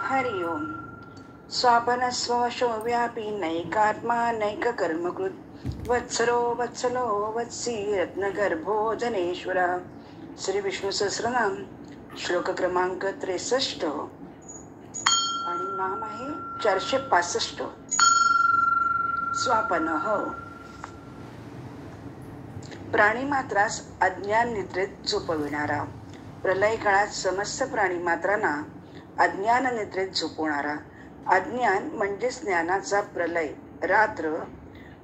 हरि ओम. स्वापनस्वशो व्यापी नैकात्मा नैककर्मकृत वत्सरो वत्सलो वत्सी रत्नगर्भो जनेश्वर. श्री विष्णू सहस्रनाम श्लोक क्रमांक 63 आणि नाम आहे 465. स्वापनः. प्राणीमात्रास अज्ञान निद्रेत झोपविणारा, प्रलय काळात समस्त प्राणीमात्रांना अज्ञान निद्रेत झोपवणारा. अज्ञान म्हणजे ज्ञानाचा प्रलय, रात्र,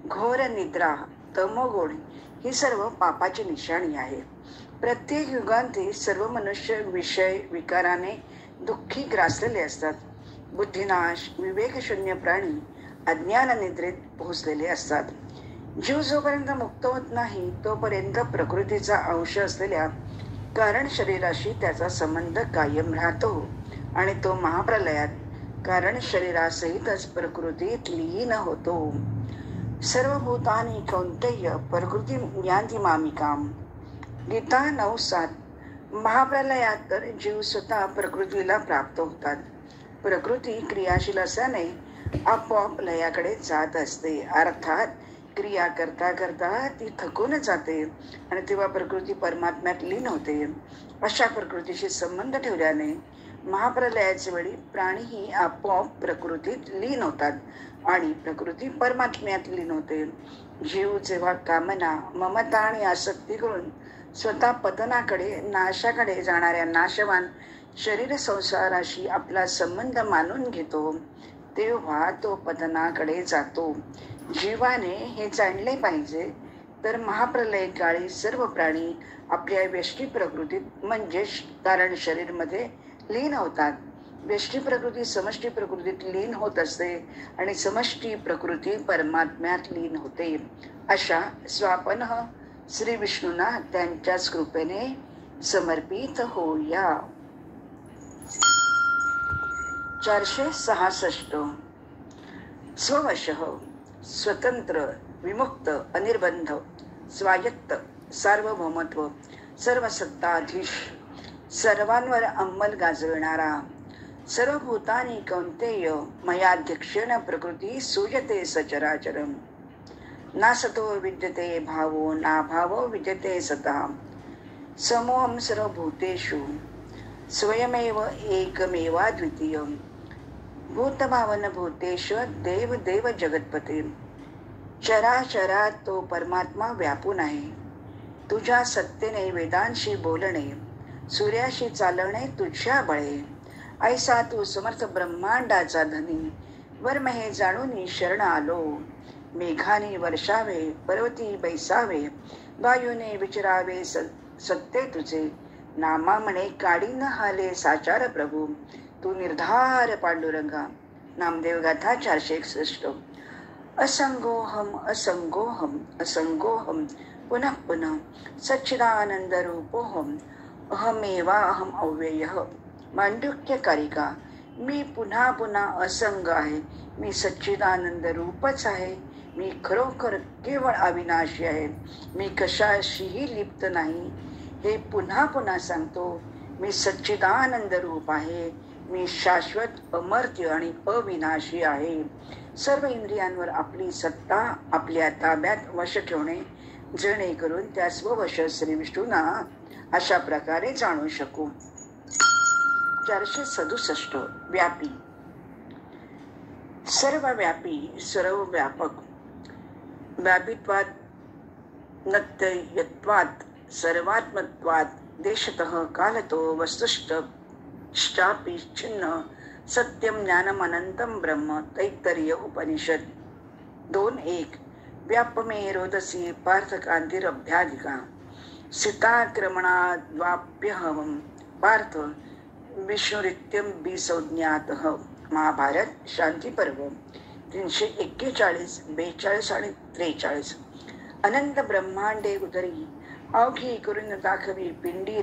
घोर निद्रा, तमोगुण ही सर्व पापाची निशाणी आहे. प्रत्येक युगांती सर्व मनुष्य विषय विकाराने दुःखी ग्रासलेले असतात. बुद्धिनाश विवेकशून्य प्राणी अज्ञान निद्रेत पोहोचलेले असतात. जीव जोपर्यंत मुक्त होत नाही तोपर्यंत प्रकृतीचा अंश असलेल्या कारण शरीराशी त्याचा संबंध कायम राहतो आणि तो महाप्रलयात कारण शरीरासहितच प्रकृतीत लीन होतो. सर्व भूतानी कौंतेय प्रकृती यांती मामिकाम. गीता 9:7. महाप्रलयात तर जीव स्वतः प्रकृतीला प्राप्त होतात. प्रकृती क्रियाशील असल्याने आपोआप लयाकडे जात असते. अर्थात क्रिया करता करता ती थकून जाते आणि तेव्हा प्रकृती परमात्म्यात लीन होते. अशा प्रकृतीशी संबंध ठेवल्याने महाप्रलयाच्या वेळी प्राणीही आपोआप प्रकृतीत लीन होतात आणि प्रकृती परमात्म्यात लीन होते. जीव जेव्हा कामना, ममता आणि आसक्ती करून स्वतः पतनाकडे, नाशाकडे जाणाऱ्या नाशवान शरीर संसाराशी आपला संबंध मानून घेतो तेव्हा तो पतनाकडे जातो. जीवाने हे जाणले पाहिजे. तर महाप्रलय काळी सर्व प्राणी आपल्या व्यष्टी प्रकृतीत म्हणजेच कारण शरीर मध्ये लीन होतात. व्यष्टी प्रकृती समष्टी प्रकृतीत लीन होत असते आणि समष्टी प्रकृती परमात्म्यात लीन होते. अशा स्वापनः श्री विष्णूंना त्यांच्याच कृपेने समर्पित होऊया. 466. स्ववशः. स्वतंत्र, विमुक्त, अनिर्बंध, स्वायत्त, सार्वभौमत्व, सर्वसत्ताधीश, सर्वांवर अंमल गाजविणारा. सर्व भूतानी कौंतेय मयाध्यक्षेण प्रकृती सूयते सचराचरम. नासतो विद्यते भावो नाभावो विद्यते सतः. समोहम सर्वभूतेषु स्वयमेव एकमेवाद्वितीयम्. भूतभावन भूतेश देव देव जगतपते. चराचरात तो परमात्मा व्यापून आहे. तुझ्या सत्तेने वेदांशी बोलणे, सूर्याशी चालवणे तुझ्या बळे. ऐसा तू समर्थ ब्रह्मांडाचा धनी, वर्म हे जाणून शरण आलो. मेघाने वर्षावे, पर्वती बैसावे, वायूने विचरावे सत्ते तुझे. नामा म्हणे काढी न हाले साचार प्रभू, तू निर्धार पांडुरंगा. नामदेव गाथा 461. असंगोहम असंगोहम असंगोहम पुनः पुनः सच्चिदानंद रूपोहम अहमेवा अहम अव्ययः. मांडुक्य कारिका. मी पुन्हा पुन्हा असंग आहे, मी सच्चिदानंद रूपच आहे, मी खरोखर केवळ अविनाशी आहे, मी कशाशीही लिप्त नाही. हे पुन्हा पुन्हा सांगतो. मी सच्चिदानंद रूप आहे, मी शाश्वत, अमर्त्य आणि अविनाशी आहे. सर्व इंद्रियांवर आपली सत्ता आपल्या ताब्यात वश ठेवणे, जेणेकरून त्या स्ववश श्री विष्णूंना अशा प्रकारे जाणू शकू. 467. व्यापी. सर्व व्यापी, सर्व व्यापक. व्यापित्वात, नत्ययत्वात, सर्वात्मत्वात, देशतः कालतो वस्तुष्टापि छिन्न सत्यम ज्ञानम अनंतम ब्रह्म. तैत्तरीय उपनिषद 2:1. व्यापमे रोदसी पार्थकांतिरभ्याधिका सीताक्रमणाद्वाप्यहम पार्थ विष्णुरित्यम बिसंज्ञातः. महाभारत शांती पर्व 341, 42 आणि 43. अनंत ब्रह्मांडे उदरी अवघी करून दाखवी पिंडी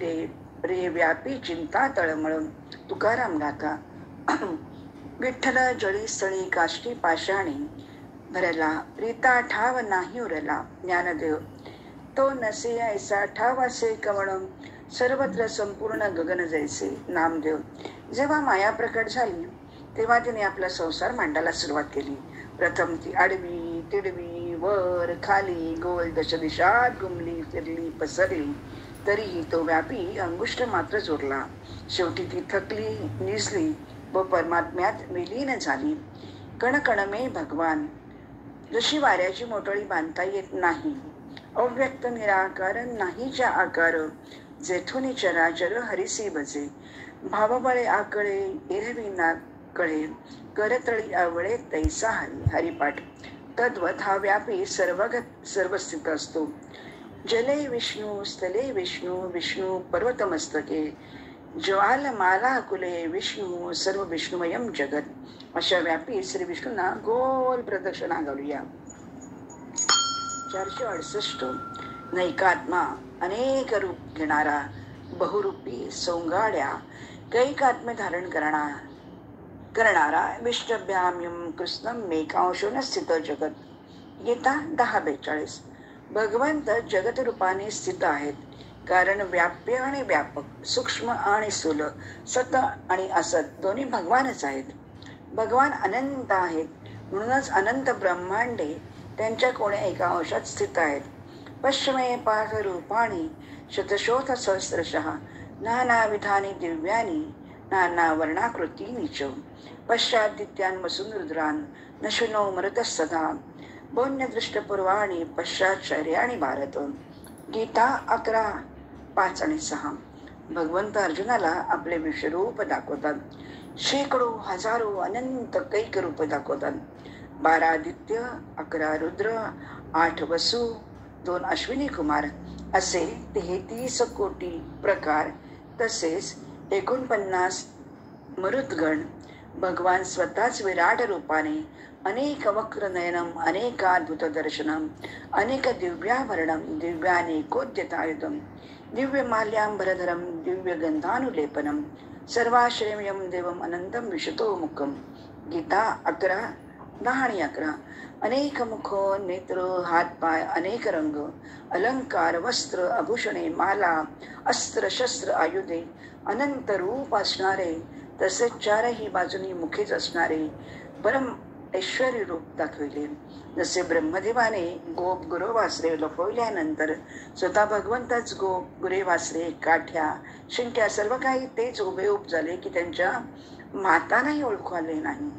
रे व्यापी चिंता तळमळ. तुकाराम गाथा. विठ्ठल जळी स्थळी काष्टी पाषाणी भरला, रीता ठाव नाही उरला. ज्ञानदेव. तो नसे ऐसा ठाव असे कवण, सर्वत्र संपूर्ण गगन जैसे. नामदेव. जेव्हा माया प्रकट झाली तेव्हा तिने आपला संसार मांडायला सुरुवात केली. प्रथम ती आडवी तिडवी वर खाली गोल दशदिशात घुमली फिरली पसरली, तरीही तो व्यापी अंगुष्ठ मात्र जोडला. शेवटी ती थकली निजली व परमात्म्यात विलीन झाली. कणकण मे भगवान. जशी वाऱ्याची मोटळी बांधता येत नाही, अव्यक्त निराकार नाहीच्या आकार, जेथून चराचर हरिसी बजे. भावबळे आकळे एरवी ना कळे, करतळी आवळे तैसा हरी. हरिपाठ. तद्वत हा व्यापी सर्वगत सर्वस्थित असतो. जले विष्णू स्थले विष्णू विष्णू पर्वतमस्तके, ज्वालमाला कुले विष्णू सर्व विष्णुमयम जगत. अशा व्यापी श्री विष्णूंना गोल प्रदक्षिणा घालूया. 468. नैकात्मा. अनेक रूप घेणारा, बहुरूपी सोंगाड्या कैकात्म्य धारण करणारा विष्टभ्याम्यम कृष्णम मेकांशोन स्थित जगत. गीता 10:42. भगवंत जगत रूपाने स्थित आहेत, कारण व्याप्य आणि व्यापक, सूक्ष्म आणि स्थूल, सत आणि असत दोन्ही भगवानच आहेत. भगवान अनंत आहेत, म्हणूनच अनंत ब्रह्मांडे त्यांच्या कोण्या एका अंशात स्थित आहेत. पश्चिमे पाठ रूपाणी शतशोथ सहस्रशः, नानाविधानी दिव्यानी नाना वर्णाकृती नीच. पश्चादित्यान वसून रुद्रान नशुनो मृतः सदा, बोन्यदृष्टपूर्वाणी पश्चाश्चर्याणी भारत. गीता 11:5 आणि 6. भगवंत अर्जुनाला आपले विश्वरूप दाखवतात. शेकडो हजारो अनंत कैक रूप दाखवतात. 12 आदित्य, 11 रुद्र, 8 वसु, 2 अश्विनी कुमार असे 33 कोटी प्रकार, तसेच 49 मरुद्गण. भगवान स्वतःच विराट रूपाने अनेक वक्र नयनम अनेकाद्भुत दर्शनम अनेक दिव्याभरणम दिव्यानेकोद्यतायुधम दिव्य माल्याम्बरधरम दिव्य गंधानुलेपनम सर्वाश्रयम देवम अनंतम विशतो मुखम. गीता 11:10 आणि 11. अनेक मुख, नेत्र, हातपाय, अनेक रंग, अलंकार, वस्त्र, आभूषणे, माला, अस्त्र, शस्त्र, आयुधे, अनंत रूप असणारे, तसेच 4ही बाजूनी मुखेच असणारे परम ऐश्वर्य रूप दाखविले. जसे ब्रह्मदेवाने गोप गुरेवासरे लपवल्यानंतर स्वतः भगवंतच गोप गुरेवासरे काठ्या शिंक्या सर्व काही तेच उभेउभ झाले की त्यांच्या मातांनाही ओळखू आले नाही.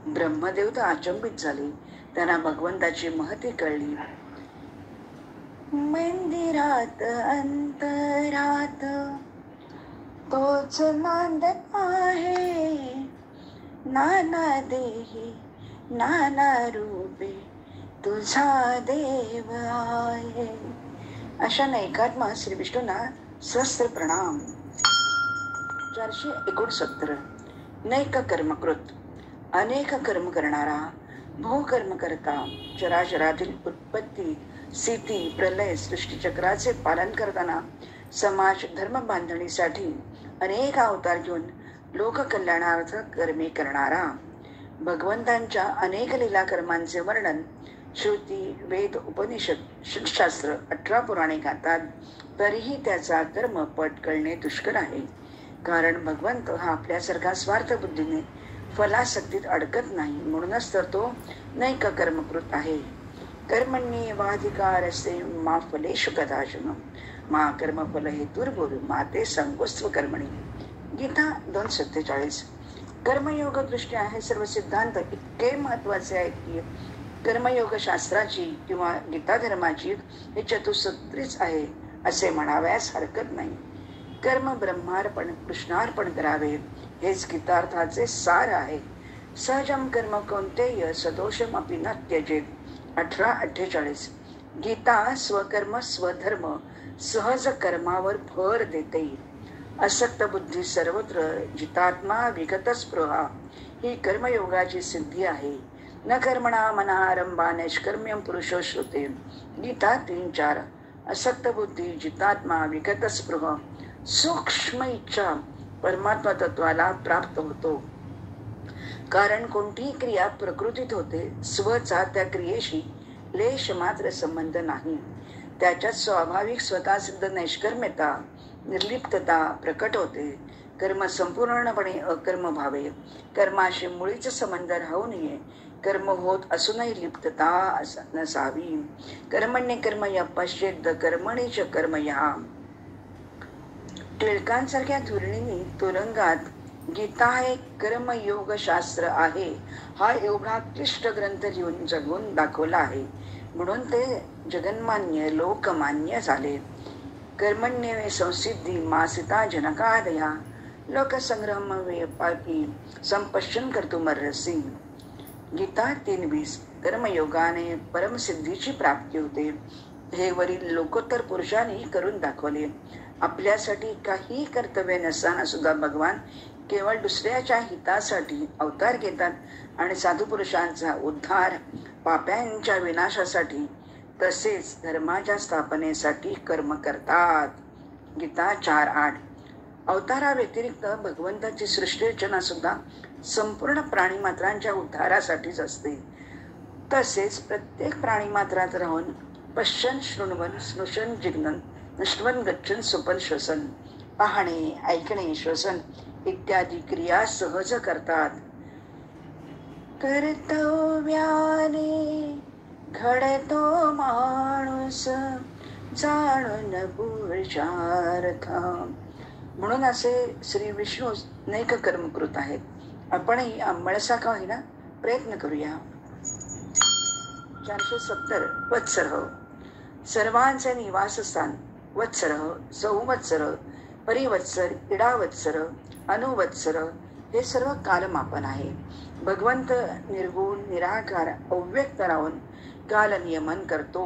ब्रह्मदेव तर अचंबित झाले, त्यांना भगवंताची महती कळली. मंदिरात अंतरात तोच नांदत आहे, नाना देही नाना रूपे तुझा देव आहे. अशा नैकात्मा श्री विष्णूंना सहस्त्र प्रणाम. 469. नैक कर्मकृत. अनेक कर्म करणारा, भूकर्म करता, चराचरातील उत्पत्ती स्थिती प्रलय सृष्टीचक्राचे पालन करताना समाज धर्म बांधणीसाठी अनेक अवतार घेऊन लोककल्याणार्थ कर्मे करणारा. भगवंतांच्या अनेक लीला कर्मांचे वर्णन श्रुती वेद उपनिषद शास्त्र 18 पुराणे गातात. तरीही त्याचा कर्मपट कळणे दुष्कर आहे, कारण भगवंत हा आपल्यासारखा स्वार्थ बुद्धीने फलासक्तीत अडकत नाही, म्हणूनच तर तो नैक कर्मकृत आहे. कर्मण्येवाधिकारस्ते मा फलेषु कदाचन मा कर्मफल हेतुर्भुर माते संकोस्त्व कर्मणी. गीता 2:47. कर्मयोग दृष्ट्या हे सर्व सिद्धांत इतके महत्वाचे आहेत की कर्मयोग शास्त्राची किंवा गीता धर्माची हे चतुसूत्रीच आहे असे म्हणाव्यास हरकत नाही. कर्म ब्रह्मार्पण कृष्णार्पण करावे हेच गीतार्थाचे सार आहे. सहजम कर्म कौंतेय सदोषम अपि न त्यजेत. 18:48. गीता स्वकर्म स्वधर्म सहज कर्मावर भर देते. असक्त बुद्धी सर्वत्र जितात्मा विगत स्पृहा ही कर्मयोगाची सिद्धी आहे. न कर्मणा मनारंभा नैष्कर्म्यम पुरुषो श्रुते. गीता 3:4. असक्त बुद्धी जितात्मा विगत स्पृह सूक्ष्म इच्छा परमात्मा तत्वाला प्राप्त होतो. कारण कोणतीही क्रिया प्रकृतीत होते, स्वचा त्या क्रियेशी लेश मात्र संबंध नाही. त्याच्यात स्वाभाविक स्वतः सिद्ध नैष्कर्म्यता निर्लिप्तता प्रकट होते. कर्म संपूर्णपणे अकर्म व्हावे. कर्माशी मुळीच संबंध राहू नये. कर्म होत असूनही लिप्तता नसावी. कर्मण्य कर्म या पश्चेत कर्मणीच कर्म या. टिळकांसारख्या धुरणींनी तुरुंगात गीता हे कर्मयोग शास्त्र आहे हा एवढा क्लिष्ट ग्रंथ लिहून जगून दाखवला आहे. म्हणून ते जगन्मान्य लोकमान्य झाले. कर्मण्यवे संसिद्धी मासिता जनकादया लोकसंग्रम वे पापी संपश्यन कर्तुमर्हसि. गीता 3:20. कर्मयोगाने परमसिद्धीची प्राप्ती होते हे वरील लोकोत्तर पुरुषांनी करून दाखवले. आपल्यासाठी काही कर्तव्य नसताना सुद्धा भगवान केवळ दुसऱ्याच्या हितासाठी अवतार घेतात आणि साधू पुरुषांचा उद्धार, पाप्यांच्या विनाशासाठी तसेच धर्माच्या स्थापनेसाठी कर्म करतात. गीता 4:8. अवताराव्यतिरिक्त भगवंताची सृष्टी रचना सुद्धा संपूर्ण प्राणीमात्रांच्या उद्धारासाठीच असते. तसेच प्रत्येक प्राणीमात्रात राहून पश्यन शृण्वन स्नुषन जिग्नन नष्टवन गच्छन सुपन श्वसन पाहणे, ऐकणे, श्वसन इत्यादी क्रिया सहज करतात. कर्तव्याने घडतो माणूस जाणून पुरुषार्थ. म्हणून असे श्री विष्णू अनेक कर्मकृत आहेत. आपणही आंबळसा का होईना प्रयत्न करूया. 470. वत्सर. सर्वांचे निवासस्थान. वत्सर, संवत्सर, परिवत्सर, इडावत्सर, अनुवत्सर हे सर्व कालमापन आहे. भगवंत निर्गुण निराकार अव्यक्त राहून कालनियमन करतो.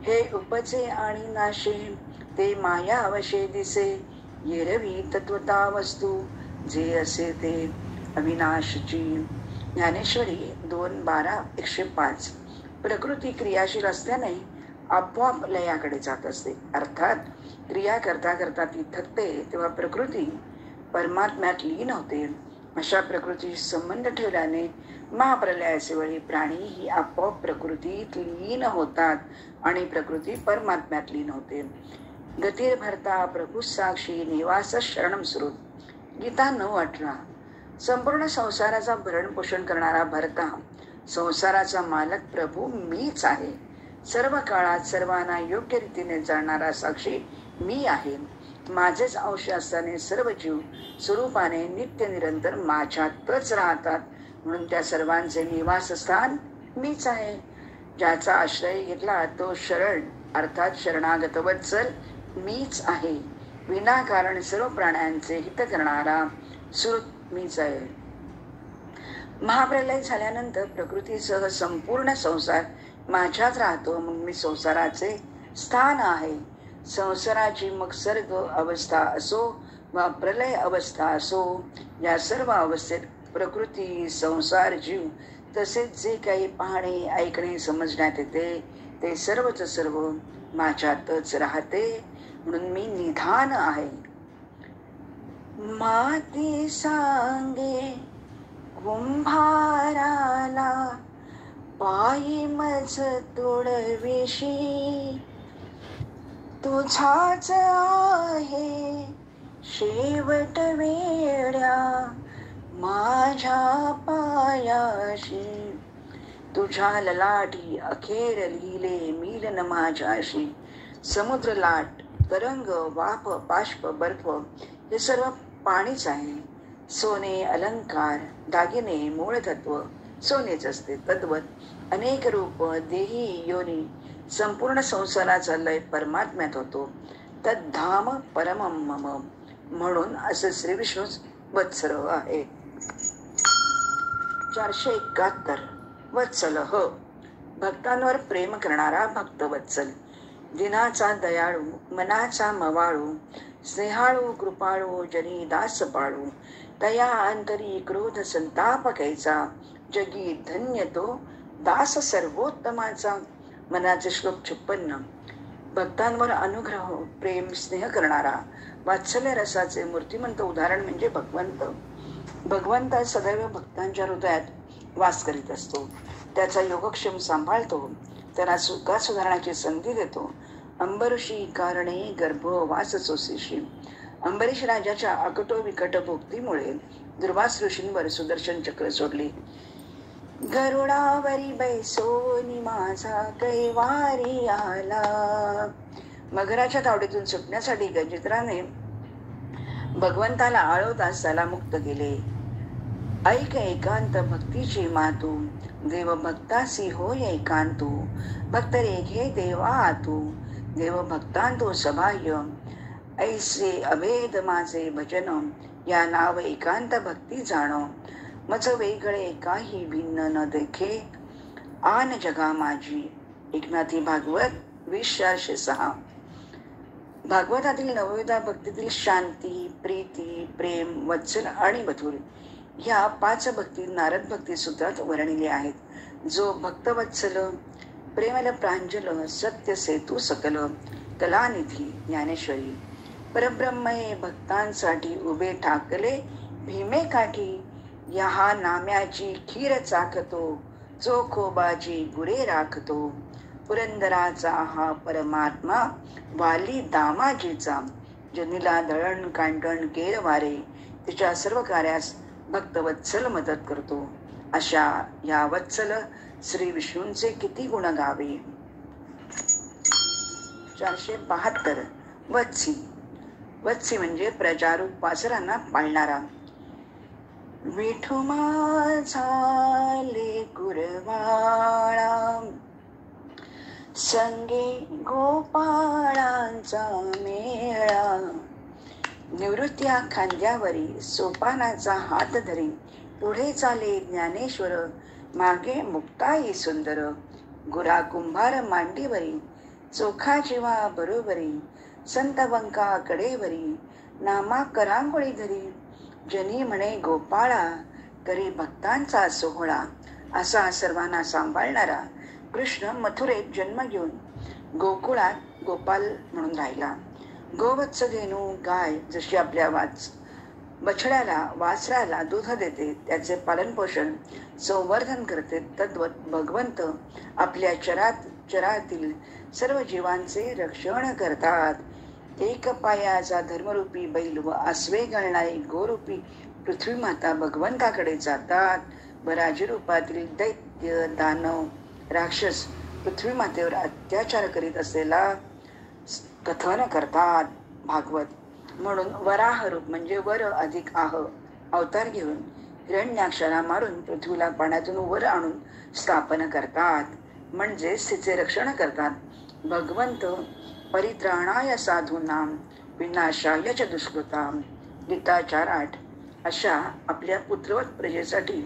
हे उपचे आणि नाशे ते माया अवशे दिसे. येरवी तत्वता वस्तू जे असे ते अविनाशची. ज्ञानेश्वरी 2:12-105. प्रकृती क्रियाशील असल्याने आपोआप लयाकडे जात असते. अर्थात क्रिया करता करता ती थकते तेव्हा प्रकृती परमात्म्यात लीन होते. अशा प्रकृतीशी संबंध ठेवल्याने महाप्रलयाचे वेळी प्राणी ही आपोआप प्रकृतीत लीन होतात आणि प्रकृती परमात्म्यात लीन होते. गतीर भरता प्रभू साक्षी निवास शरणम सुरू. गीता 9:18. संपूर्ण संसाराचा भरण पोषण करणारा भरता, संसाराचा मालक प्रभू मीच आहे. सर्व काळात सर्वांना योग्य रीतीने जाणणारा साक्षी मी आहे. माझेच अंश असताना सर्व जीव स्वरूपाने नित्य निरंतर माझ्यातच राहतात. म्हणून त्या सर्वांचे निवासस्थान मीच आहे. ज्याचा आश्रय घेतला तो शरण अर्थात शरणागत वत्सल मीच आहे. विनाकारण सर्व प्राण्यांचे हित करणारा सुहृद मीच आहे. महाप्रलय झाल्यानंतर प्रकृतीसह संपूर्ण संसार माझ्यात राहतो. मग मी संसाराचे स्थान आहे. संसाराची मग सर्ग अवस्था असो वा प्रलय अवस्था असो, या सर्व अवस्थेत प्रकृती, संसार, जीव तसेच जे काही पाहणे, ऐकणे, समजण्यात येते ते सर्वच सर्व माझ्यातच राहते. म्हणून मी निधान आहे. माती सांगे कुंभाराला पायी मज तुडविशी. तुझाच आहे शेवट वेड्या माझ्या पायाशी. तुझ्या ललाटी अखेर लिहिले मिलन माझ्याशी. समुद्र लाट, तरंग, वाफ, बाष्प, बर्फ हे सर्व पाणीच आहे. सोने, अलंकार, दागिने, मूळ तत्व सोनेच असते. तद्वत अनेक रूप, देही, योनी संपूर्ण संसाराचा लय परमात्म्यात होतो. तद्धाम परमम मम. म्हणून असं श्री विष्णूच वत्सर आहे. 471. वत्सल. भक्तांवर प्रेम करणारा भक्त वत्सल. दिनाचा दयाळू, मनाचा मवाळू, स्नेहाळू, कृपाळू, जनी दास पाळू. तया अंतरी क्रोध संताप कैचा. जगी धन्य तो दास सर्वोत्तमाचा. मनाचे श्लोक 56. भक्तांवर अनुग्रह, प्रेम, स्नेह करणारा वात्सल्य रसाचे मूर्तिमंत उदाहरण म्हणजे भगवंत. भगवंत सदैव भक्तांच्या हृदयात वास करीत असतो. त्याचा योगक्षेम सांभाळतो. त्यांना सुखात सुधारण्याची संधी देतो. अंबऋषी कारणे गर्भ वास चोसीशी. अंबरीश राजाच्या अकटो विकट भोक्तीमुळे दुर्वास ऋषींवर सुदर्शन चक्र सोडले. गरुडावरी बैसोनी माझा कैवारी आला. मगराच्या तावडीतून सुटण्यासाठी गजेंद्राने भगवंताला आळवताच त्याला मुक्त केले. ऐक एकांत भक्तीची मातू, देव भक्तासी होय एकांतू. भक्त रेघे देवा आतू, देव भक्तांतो सबाह्य. ऐसे अभेद माझे भजन, या नाव एकांत भक्ती जाण. मज वेगळे काही भिन्न न देखे, आन जगा माझी. एकनाथी भागवत 20:406. भागवतातील नवविधा भक्तीतील शांती, प्रीती, प्रेम, वत्सल आणि मधुर ह्या 5 भक्ती नारद भक्ती सूत्रात वर्णिले आहेत. जो भक्तवत्सल, प्रेमल प्रांजल, सत्य सेतू सकल, कलानिधी ज्ञानेश्वरी. परब्रह्मये भक्तांसाठी उभे ठाकले भीमे काठी. या नाम्याची खीर चाखतो, जो खोबाजी गुरे राखतो. पुरंदराचा हा परमात्मा, वाली दामाजीचा. जनीला दळण कांडण केर वारे, तिच्या सर्व कार्यास भक्तवत्सल मदत करतो. अशा या वत्सल श्री विष्णूंचे किती गुण गावे. 472. वत्सी. वत्सी म्हणजे प्रजारूप वासरांना पाळणारा. विठू माझा लेकुरवाळा, संगे गोपाळांचा मेळा. निवृत्त्या खांद्यावरी सोपानाचा हात धरी, पुढे चाले ज्ञानेश्वर, मागे मुक्ताई सुंदर. गुरा कुंभार मांडीवरी, चोखा जीवा बरोबरी. संत बंका कडेवरी, नामा करांगोळी धरी. जनी म्हणे गोपाळा, करी भक्तांचा सोहळा. असा सर्वांना सांभाळणारा कृष्ण मथुरेत जन्म घेऊन गोकुळात गोपाल म्हणून राहिला. गोवत्स धेनू गाय जशी आपल्या बछड्याला वासराला दूध देते, त्याचे पालन पोषण संवर्धन करते, तद्वत भगवंत आपल्या चरातील सर्व जीवांचे रक्षण करतात. एक पायाचा धर्मरूपी बैल व आसवे घालणारी गोरूपी पृथ्वी माता भगवंताकडे जातात. बराजी रूपातील दैत्य, दानव, राक्षस पृथ्वी मातेवर अत्याचार करीत असलेला कथन करतात. भागवत. म्हणून वराह रूप म्हणजे वर अधिक आह अवतार घेऊन हिरण्याक्षाला मारून पृथ्वीला पाण्यातून वर आणून स्थापन करतात, म्हणजे तिचे रक्षण करतात. भगवंत परित्राणाय साधूनाम विनाशाय च दुष्कृताम. गीता 4:8. अशा आपल्या पुत्रवत प्रजेसाठी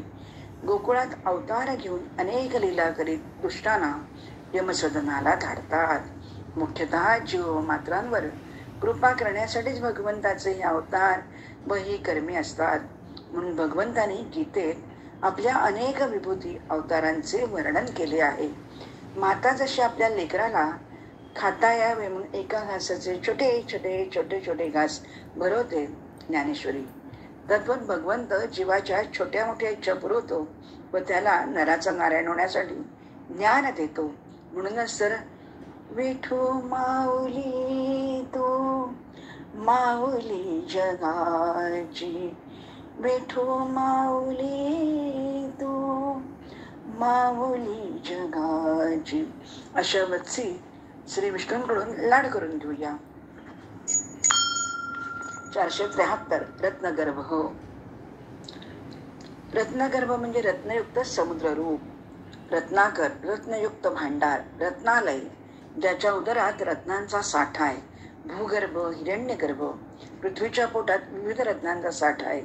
गोकुळात अवतार घेऊन अनेक लीला करीत दुष्टांना यमसदनाला धाडतात. मुख्यतः जीव मात्रांवर कृपा करण्यासाठीच भगवंताचे हे अवतार व ही कर्मे असतात. म्हणून भगवंताने गीतेत आपल्या अनेक विभूती अवतारांचे वर्णन केले आहे. माता जशी आपल्या लेकराला खाता यावे म्हणून एका घासाचे छोटे छोटे घास भरवते ज्ञानेश्वरी, तद्वत भगवंत जीवाच्या छोट्या मोठ्या इच्छा पुरवतो व त्याला नराचा नारायण होण्यासाठी ज्ञान देतो. म्हणूनच तर विठू माऊली तू माऊली जगाची, विठू माऊली तू माऊली जगाची. अशा वत्सी श्री विष्णूंकडून लाड करून घेऊया. 473. रत्नगर्भ. रत्नगर्भ म्हणजे रत्नयुक्त समुद्र रूप. रत्नाकर रत्नयुक्त भांडार, रत्नालय ज्याच्या उदरात रत्नांचा साठा आहे. भूगर्भ, हिरण्यगर्भ पृथ्वीच्या पोटात विविध रत्नांचा साठा आहे.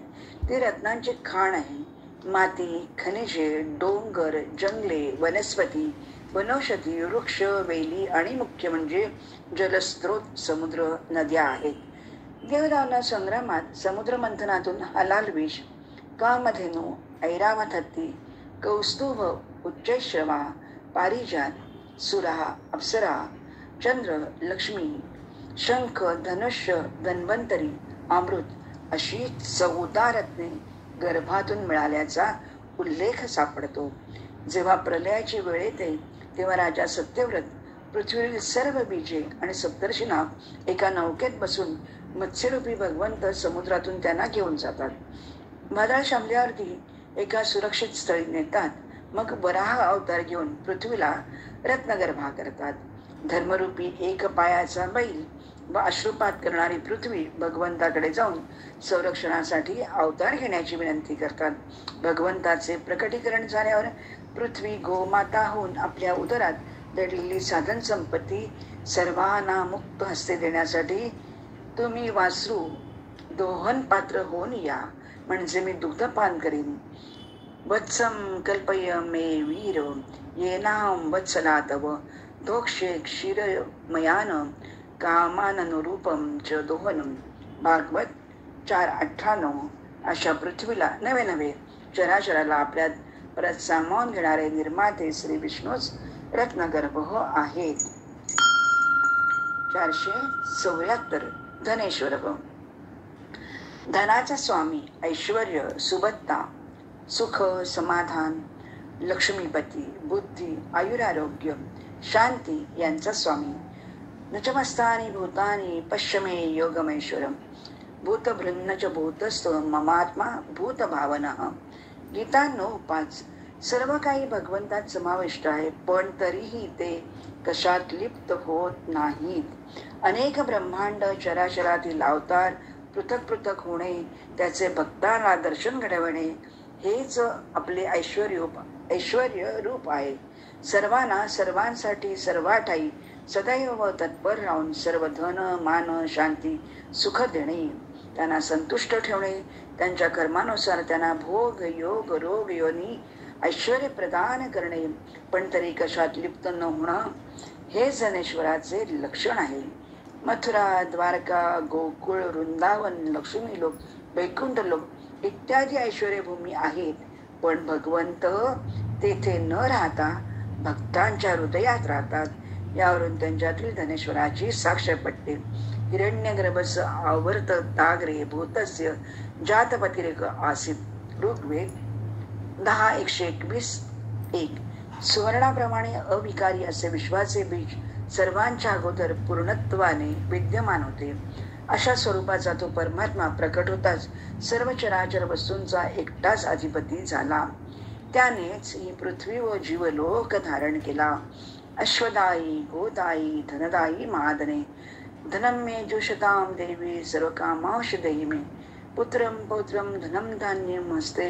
ती रत्नांची खाण आहे. माती, खनिजे, डोंगर, जंगले, वनस्पती, वनौषधी, वृक्ष, वेली आणि मुख्य म्हणजे जलस्रोत समुद्र, नद्या आहेत. देवदान संग्रामात समुद्र मंथनातून हलाल विष, कामधेनू, ऐरावत हत्ती, कौस्तुभ, उच्चैश्रवा, पारिजात, सुरा, अप्सरा, चंद्र, लक्ष्मी, शंख, धनुष्य, धन्वंतरी, अमृत अशी 14 रत्ने गर्भातून मिळाल्याचा उल्लेख सापडतो. जेव्हा प्रलयाची वेळ येते तेव्हा राजा सत्यव्रत पृथ्वीवरील सर्व बीजे आणि सप्तर्षींना एका नौकेत बसून मत्स्यरूपी भगवंत समुद्रातून त्यांना घेऊन जातात. वादळ शामल्यावरती एका सुरक्षित स्थळी नेतात. मग वराह अवतार घेऊन पृथ्वीला रत्नगर्भा करतात. धर्मरूपी एक पायाचा बैल व अश्रुपात करणारी पृथ्वी भगवंताकडे जाऊन संरक्षणासाठी अवतार घेण्याची विनंती करतात. भगवंताचे प्रकटीकरण झाल्यावर पृथ्वी गोमाता होऊन आपल्या उदरात दडलेली साधन संपत्ती सर्वांना मुक्त हस्ते देण्यासाठी तुम्ही वासरू दोहन पात्र होऊन या, म्हणजे मी दुग्धपान करीन. वत्सम कल्पय मे वीर येनाम वत्सला तव दोक्षे क्षीरमयान कामाननुरूपम च दोहनम. भागवत 4:98. अशा पृथ्वीला नवे चराचराला आपल्यात परत सामावून घेणारे निर्माते श्री विष्णूच रत्नगर्भ आहेत. 474. धनेश्वर. धनाचा स्वामी, ऐश्वर्य, सुबत्ता, सुख, समाधान, लक्ष्मीपती, बुद्धी, आयुरारोग्य, शांती यांचा स्वामी. नचमस्तानी भूतानी पश्चिमे योगमेश्वरम भूतभृन्न च भूतस्थ ममात्मा भूतभावनः. गीता 9:5. सर्व काही भगवंतात समाविष्ट आहे, पण तरीही ते कशात लिप्त होत नाहीत. अनेक ब्रह्मांड चराचरातील अवतार पृथक पृथक होणे, त्याचे भक्तांना दर्शन घडवणे हेच आपले ऐश्वर्य रूप आहे. सर्वांना सर्वांसाठी सर्वाठाई सदैव तत्पर राहून सर्व धन मान शांती सुख देणे, त्यांना संतुष्ट ठेवणे, त्यांच्या कर्मानुसार त्यांना भोग योग रोग योनी ऐश्वर्य प्रदान करणे, पण तरी कशात लिप्त न होणं हे धनेश्वराचे लक्षण आहे. मथुरा, द्वारका, गोकुळ, वृंदावन, लक्ष्मी लोक, वैकुंठ लोक इत्यादी ऐश्वर्यभूमी आहेत, पण भगवंत तेथे न राहता भक्तांच्या हृदयात राहतात. यावरून त्यांच्यातील धनेश्वराची साक्ष पटते. हिरण्यगर्भस्य आवर्त ताग्रे भूतस्य जातपतिरेक आसीत. ऋग्वेद 10:121. सुवर्णाप्रमाणे अविकारी असे विश्वाचे बीज सर्वांच्या अगोदर पूर्णत्वाने विद्यमान होते. अशा स्वरूपाचा तो परमात्मा प्रकट होताच सर्व चराचर वस्तूंचा एकटाच अधिपती झाला. त्यानेच ही पृथ्वी व जीवलोक धारण केला. अश्वदायी गोदायी धनदायी महाधने धनम मे जुषताम देवी सर्व कामांश देहि मे पुत्रम पौत्रम धनम धान्यम हस्ते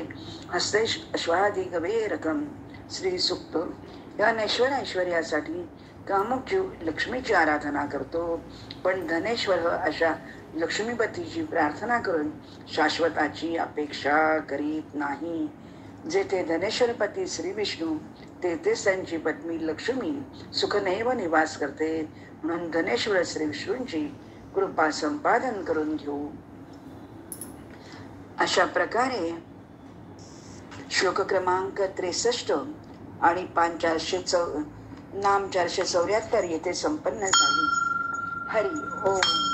हस्ते अश्वादी गवे रकम. श्री सुक्त. या नश्वर ऐश्वर्यासाठी कामुक जीव लक्ष्मीची आराधना करतो, पण धनेश्वर अशा लक्ष्मीपतीची प्रार्थना करून शाश्वताची अपेक्षा करीत नाही. जेथे धनेश्वरपती श्री विष्णू तेथेच त्यांची पत्नी लक्ष्मी सुखनैव निवास करते. म्हणून धनेश्वर श्री विष्णूंची कृपा संपादन करून घेऊ. अशा प्रकारे श्लोक क्रमांक 63 आणि नाम 474 येथे संपन्न झाली. हरी ओम.